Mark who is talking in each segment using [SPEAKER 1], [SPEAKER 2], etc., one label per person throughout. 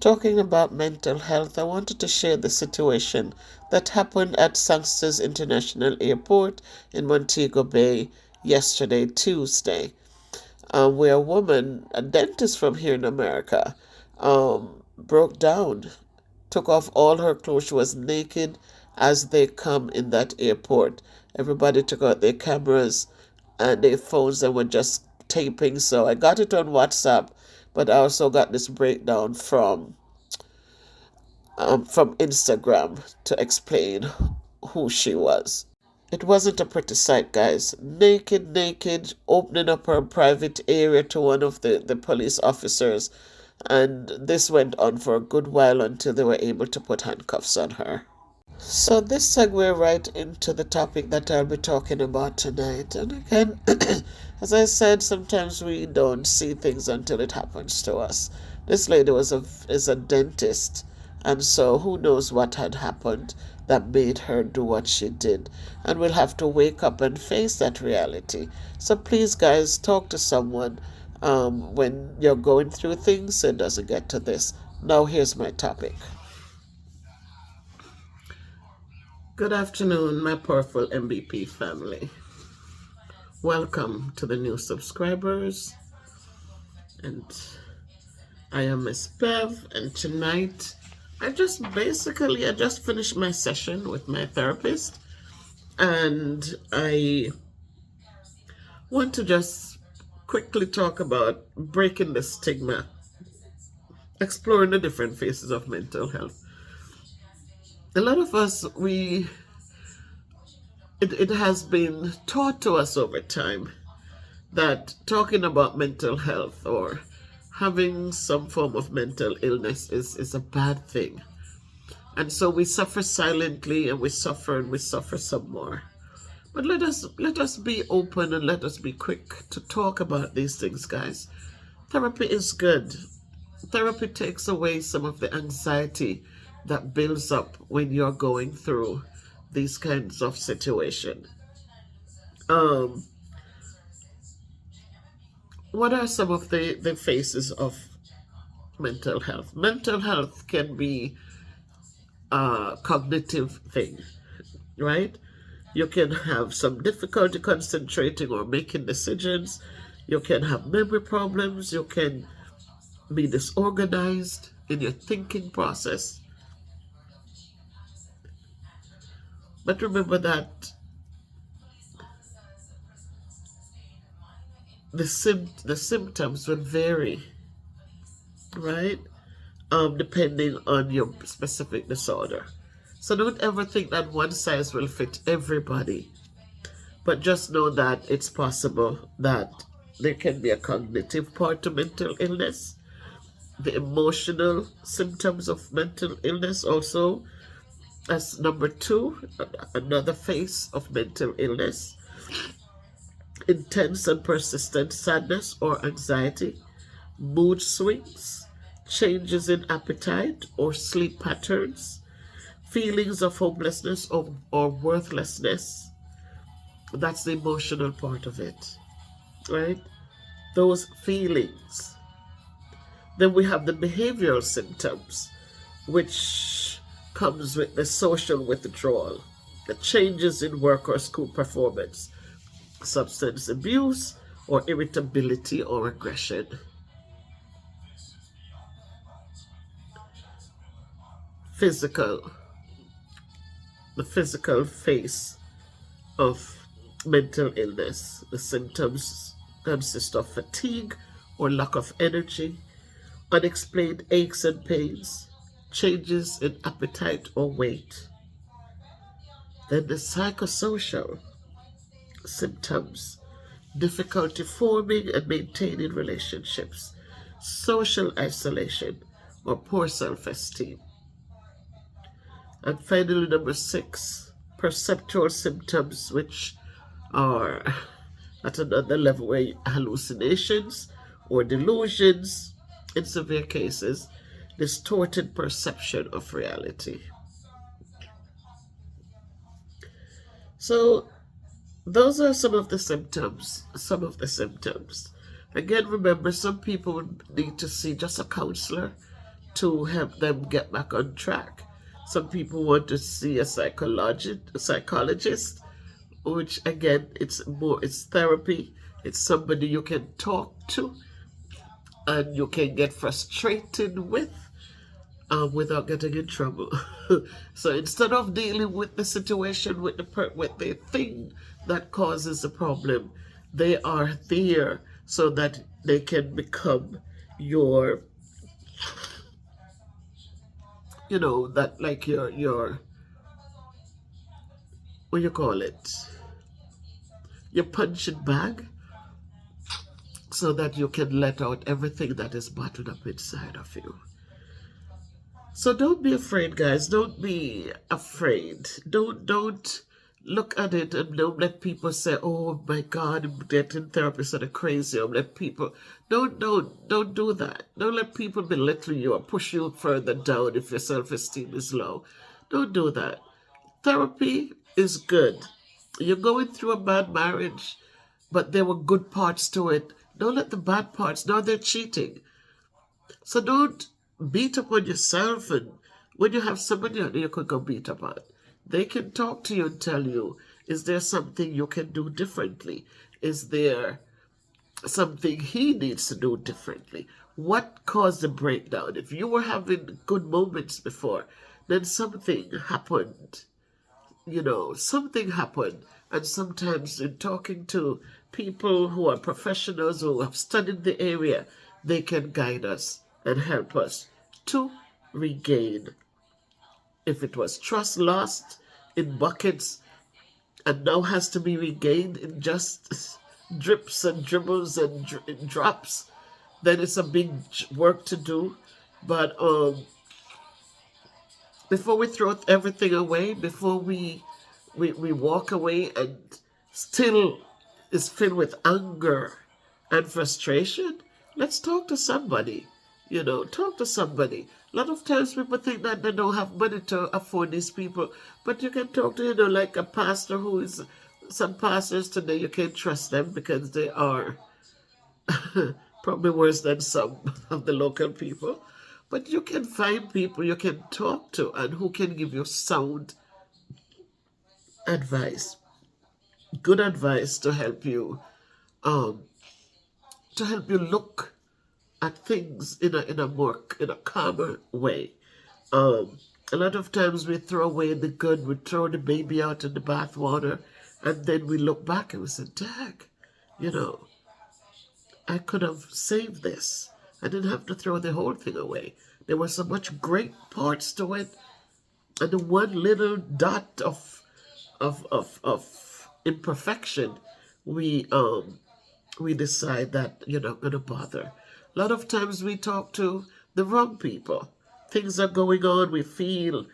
[SPEAKER 1] Talking about mental health, I wanted to share the situation that happened at Sangster's International Airport in Montego Bay yesterday, Tuesday, where a woman, a dentist from here in America, broke down, took off all her clothes. She was naked as they come in that airport. Everybody took out their cameras and their phones and were just taping. So I got it on WhatsApp, but I also got this breakdown from Instagram to explain who she was. It wasn't a pretty sight, guys. Naked, naked, opening up her private area to one of the police officers. And this went on for a good while until they were able to put handcuffs on her. So this segue right into the topic that I'll be talking about tonight. And again, as I said, sometimes we don't see things until it happens to us. This lady is a dentist, and so who knows what had happened that made her do what she did. And we'll have to wake up and face that reality. So please, guys, talk to someone when you're going through things so it doesn't get to this. Now here's my topic. Good afternoon, my powerful MVP family. Welcome to the new subscribers. And I am Miss Bev, and tonight I just finished my session with my therapist, and I want to just quickly talk about breaking the stigma, exploring the different phases of mental health. A lot of us, it has been taught to us over time that talking about mental health or having some form of mental illness is a bad thing. And so we suffer silently, and we suffer some more. But let us be open, and let us be quick to talk about these things, guys. Therapy is good. Therapy takes away some of the anxiety that builds up when you're going through these kinds of situations. What are some of the phases of mental health? Mental health can be a cognitive thing, right? You can have some difficulty concentrating or making decisions. You can have memory problems. You can be disorganized in your thinking process. But remember that the symptoms will vary, right? Depending on your specific disorder. So don't ever think that one size will fit everybody. But just know that it's possible that there can be a cognitive part to mental illness. The emotional symptoms of mental illness also as number 2, another phase of mental illness. Intense and persistent sadness or anxiety, mood swings, changes in appetite or sleep patterns, feelings of hopelessness or worthlessness. That's the emotional part of it, right? Those feelings. Then we have the behavioral symptoms, which comes with the social withdrawal, the changes in work or school performance, substance abuse or irritability or aggression. The physical phase of mental illness. The symptoms consist of fatigue or lack of energy, unexplained aches and pains, changes in appetite or weight. Then the psychosocial symptoms, difficulty forming and maintaining relationships, social isolation or poor self-esteem. And finally, number 6, perceptual symptoms, which are at another level where hallucinations or delusions, in severe cases, distorted perception of reality. So those are some of the symptoms. Again, remember, some people need to see just a counselor to help them get back on track. Some people want to see a psychologist, which again, it's therapy. It's somebody you can talk to and you can get frustrated with without getting in trouble. So instead of dealing with the situation with the thing that causes the problem, they are there so that they can become your, that like your what you call it, your punching bag, so that you can let out everything that is bottled up inside of you. So don't be afraid, guys. Don't be afraid. Don't look at it and don't let people say, "Oh my God, I'm getting therapists that are crazy." Or let people don't do that. Don't let people belittle you or push you further down if your self-esteem is low. Don't do that. Therapy is good. You're going through a bad marriage, but there were good parts to it. Don't let the bad parts. Now they're cheating. So don't beat up on yourself, and when you have somebody out there you could go beat up on, they can talk to you and tell you, is there something you can do differently? Is there something he needs to do differently? What caused the breakdown? If you were having good moments before, then something happened. Something happened. And sometimes in talking to people who are professionals who have studied the area, they can guide us and help us to regain. If it was trust lost in buckets and now has to be regained in just drips and dribbles and drops, then it's a big work to do. But before we throw everything away, before we walk away and still is filled with anger and frustration, let's talk to somebody. Talk to somebody. A lot of times people think that they don't have money to afford these people, but you can talk to, like a pastor some pastors today, you can't trust them because they are probably worse than some of the local people. But you can find people you can talk to and who can give you sound advice, good advice to help you look at things in a calmer way. A lot of times we throw away the good, we throw the baby out in the bathwater, and then we look back and we say, "Dang, I could have saved this. I didn't have to throw the whole thing away. There were so much great parts to it, and the one little dot of imperfection, we decide that you're not going to bother." A lot of times we talk to the wrong people. Things are going on, we feel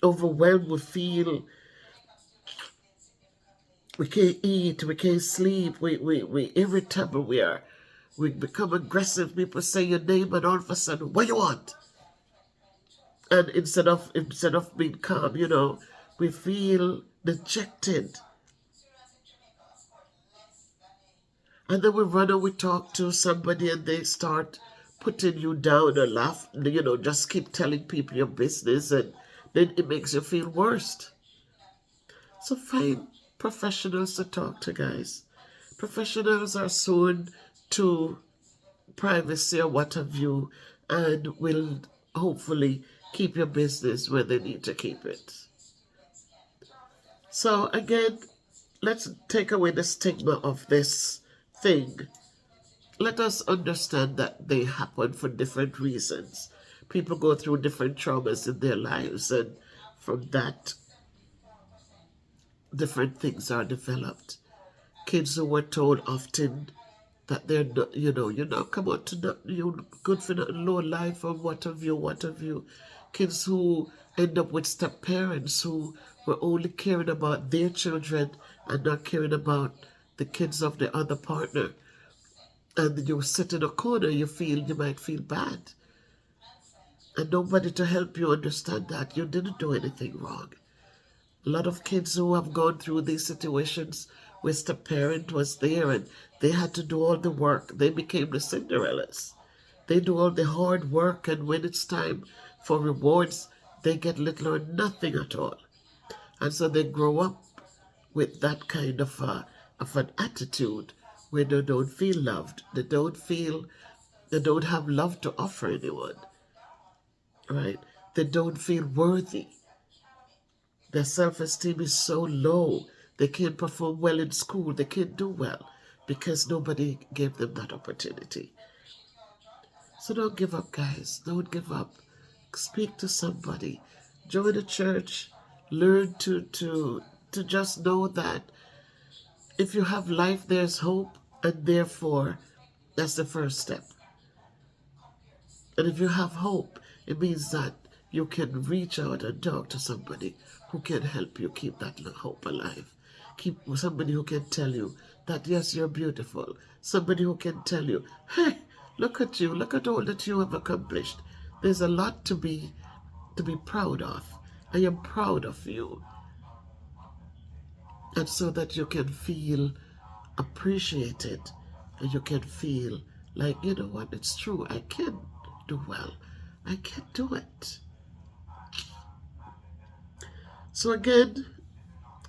[SPEAKER 1] overwhelmed, we feel we can't eat, we can't sleep, we irritable, we become aggressive. People say your name and all of a sudden, "What you want?" And instead of being calm, we feel dejected. And then we run and we talk to somebody and they start putting you down or laugh, just keep telling people your business, and then it makes you feel worse. So find professionals to talk to, guys. Professionals are sworn to privacy or what have you, and will hopefully keep your business where they need to keep it. So again, let's take away the stigma of this thing. Let us understand that they happen for different reasons. People go through different traumas in their lives, and from that, different things are developed. Kids who were told often that they're not, you're not come out to not, you're good for the low life, or what have you. Kids who end up with step parents who were only caring about their children and not caring about the kids of the other partner. And you sit in a corner, you might feel bad. And nobody to help you understand that you didn't do anything wrong. A lot of kids who have gone through these situations with the parent was there and they had to do all the work. They became the Cinderellas. They do all the hard work, and when it's time for rewards, they get little or nothing at all. And so they grow up with that kind of an attitude where they don't feel loved. They don't have love to offer anyone, right? They don't feel worthy. Their self-esteem is so low. They can't perform well in school. They can't do well because nobody gave them that opportunity. So don't give up, guys. Don't give up. Speak to somebody. Join a church. Learn to just know that if you have life, there's hope, and therefore, that's the first step. And if you have hope, it means that you can reach out and talk to somebody who can help you keep that hope alive. Keep somebody who can tell you that, yes, you're beautiful. Somebody who can tell you, hey, look at you. Look at all that you have accomplished. There's a lot to be proud of. I am proud of you. And so that you can feel appreciated, and you can feel like, you know what, it's true, I can do well. I can do it. So again,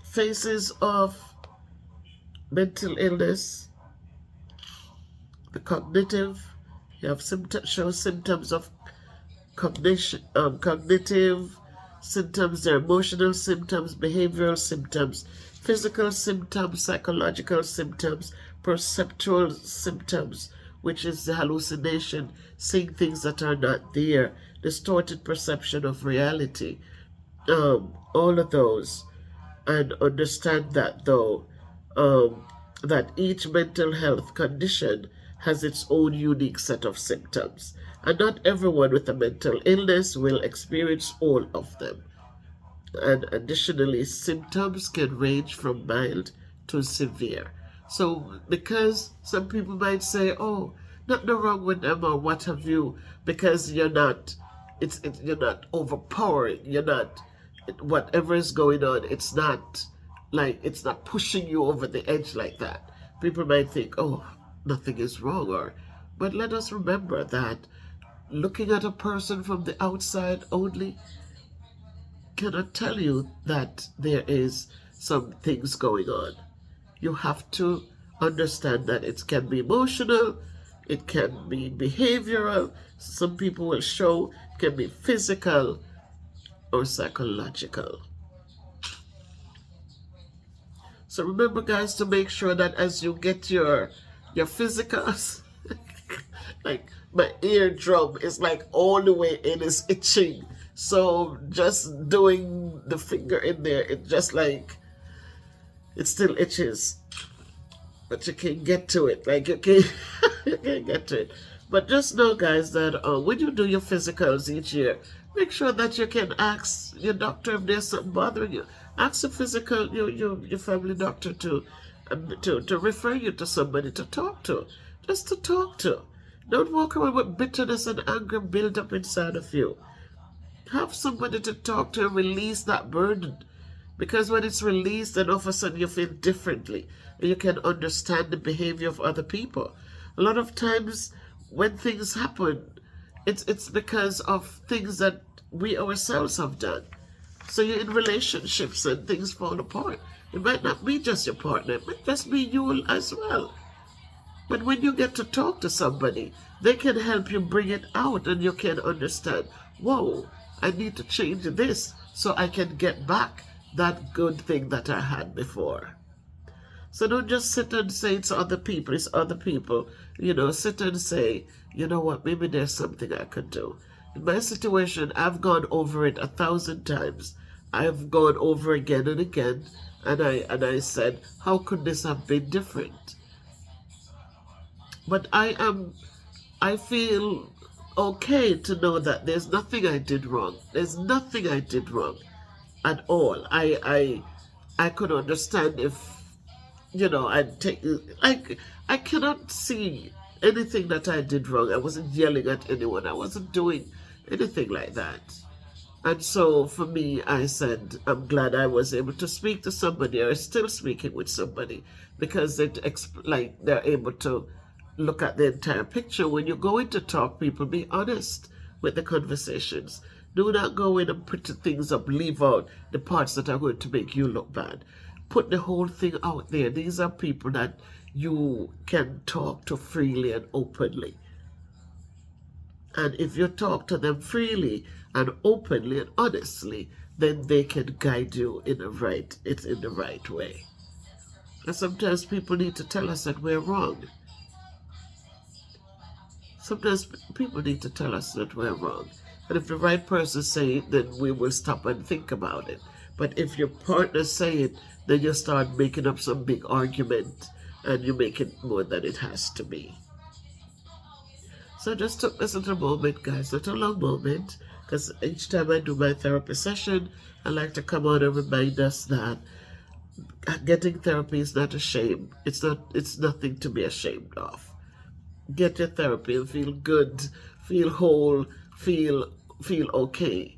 [SPEAKER 1] phases of mental illness: the cognitive, you have show symptoms of cognition, cognitive symptoms, their emotional symptoms, behavioral symptoms, physical symptoms, psychological symptoms, perceptual symptoms, which is the hallucination, seeing things that are not there, distorted perception of reality, all of those. And understand that though, that each mental health condition has its own unique set of symptoms, and not everyone with a mental illness will experience all of them. And additionally, symptoms can range from mild to severe. So because some people might say, oh, nothing wrong with them or what have you, because you're not, you're not overpowering, you're not, whatever is going on, it's not pushing you over the edge like that. People might think, oh, nothing is wrong, but let us remember that looking at a person from the outside only cannot tell you that there is some things going on. You have to understand that it can be emotional, it can be behavioral, some people will show it can be physical or psychological. So remember, guys, to make sure that as you get your physicals, like my eardrum is like all the way in, is itching. So just doing the finger in there, it just like, it still itches. But you can get to it. Like you can, you can get to it. But just know, guys, that when you do your physicals each year, make sure that you can ask your doctor if there's something bothering you. Ask your family doctor to refer you to somebody to talk to. Just to talk to. Don't walk around with bitterness and anger built up inside of you. Have somebody to talk to and release that burden. Because when it's released, then all of a sudden you feel differently. And you can understand the behavior of other people. A lot of times when things happen, it's because of things that we ourselves have done. So you're in relationships and things fall apart. It might not be just your partner. It might just be you as well. But when you get to talk to somebody, they can help you bring it out, and you can understand, whoa, I need to change this so I can get back that good thing that I had before. So don't just sit and say it's other people, it's other people. Sit and say, you know what, maybe there's something I could do. In my situation, I've gone over it 1,000 times. I've gone over again and again, and I said, how could this have been different? But I feel okay to know that there's nothing I did wrong. There's nothing I did wrong at all. I could understand if, I'd take, I cannot see anything that I did wrong. I wasn't yelling at anyone. I wasn't doing anything like that. And so for me, I said, I'm glad I was able to speak to somebody, or still speaking with somebody, because they're able to look at the entire picture. When you go in to talk, people, be honest with the conversations. Do not go in and put things up, leave out the parts that are going to make you look bad. Put the whole thing out there. These are people that you can talk to freely and openly. And if you talk to them freely and openly and honestly, then they can guide you in the right way. And sometimes people need to tell us that we're wrong. Sometimes people need to tell us that we're wrong. And if the right person say it, then we will stop and think about it. But if your partner say it, then you start making up some big argument and you make it more than it has to be. So I just took this little moment, guys, not a long moment, because each time I do my therapy session, I like to come on and remind us that getting therapy is not a shame. It's nothing to be ashamed of. Get your therapy and feel good, feel whole, feel okay.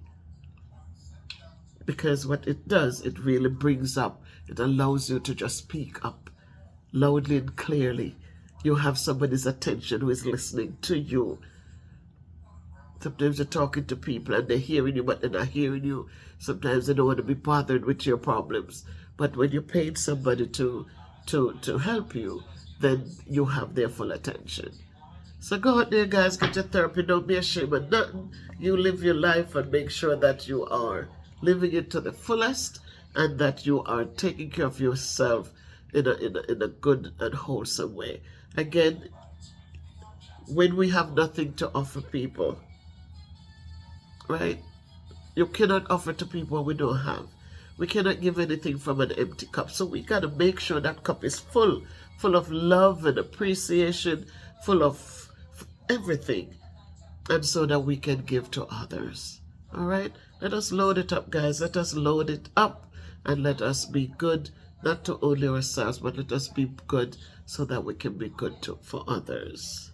[SPEAKER 1] Because what it does, it really brings up, it allows you to just speak up loudly and clearly. You have somebody's attention who is listening to you. Sometimes you're talking to people and they're hearing you, but they're not hearing you. Sometimes they don't want to be bothered with your problems. But when you're paying somebody to help you, then you have their full attention. So go out there, guys, get your therapy. Don't be ashamed of nothing. You live your life and make sure that you are living it to the fullest and that you are taking care of yourself in a good and wholesome way. Again, when we have nothing to offer people, right? You cannot offer to people what we don't have. We cannot give anything from an empty cup. So we got to make sure that cup is full of love and appreciation, full of everything, and so that we can give to others. All right? Let us load it up, guys. Let us load it up and let us be good, not to only ourselves, but let us be good so that we can be good for others.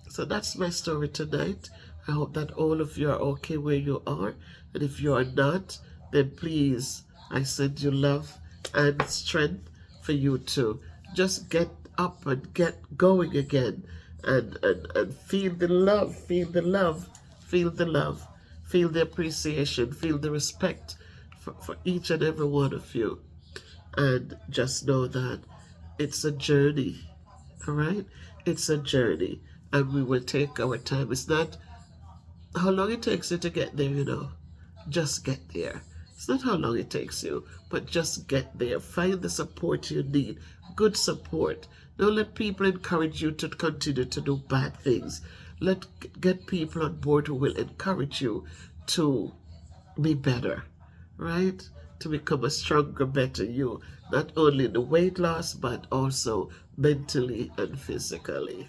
[SPEAKER 1] So that's my story tonight. I hope that all of you are okay where you are. And if you are not, then please, I send you love and strength for you to just get up and get going again. And feel the love, feel the love, feel the love, feel the appreciation, feel the respect for each and every one of you. And just know that it's a journey, all right? It's a journey, and we will take our time. It's not how long it takes you to get there, Just get there. It's not how long it takes you, but just get there. Find the support you need, good support. Don't let people encourage you to continue to do bad things. Get people on board who will encourage you to be better, right? To become a stronger, better you, not only in the weight loss, but also mentally and physically.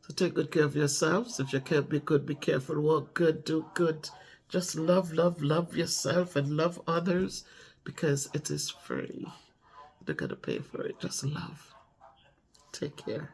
[SPEAKER 1] So take good care of yourselves. If you can't be good, be careful. Walk good, do good. Just love yourself and love others because it is free. You're not going to pay for it. Just love. Take care.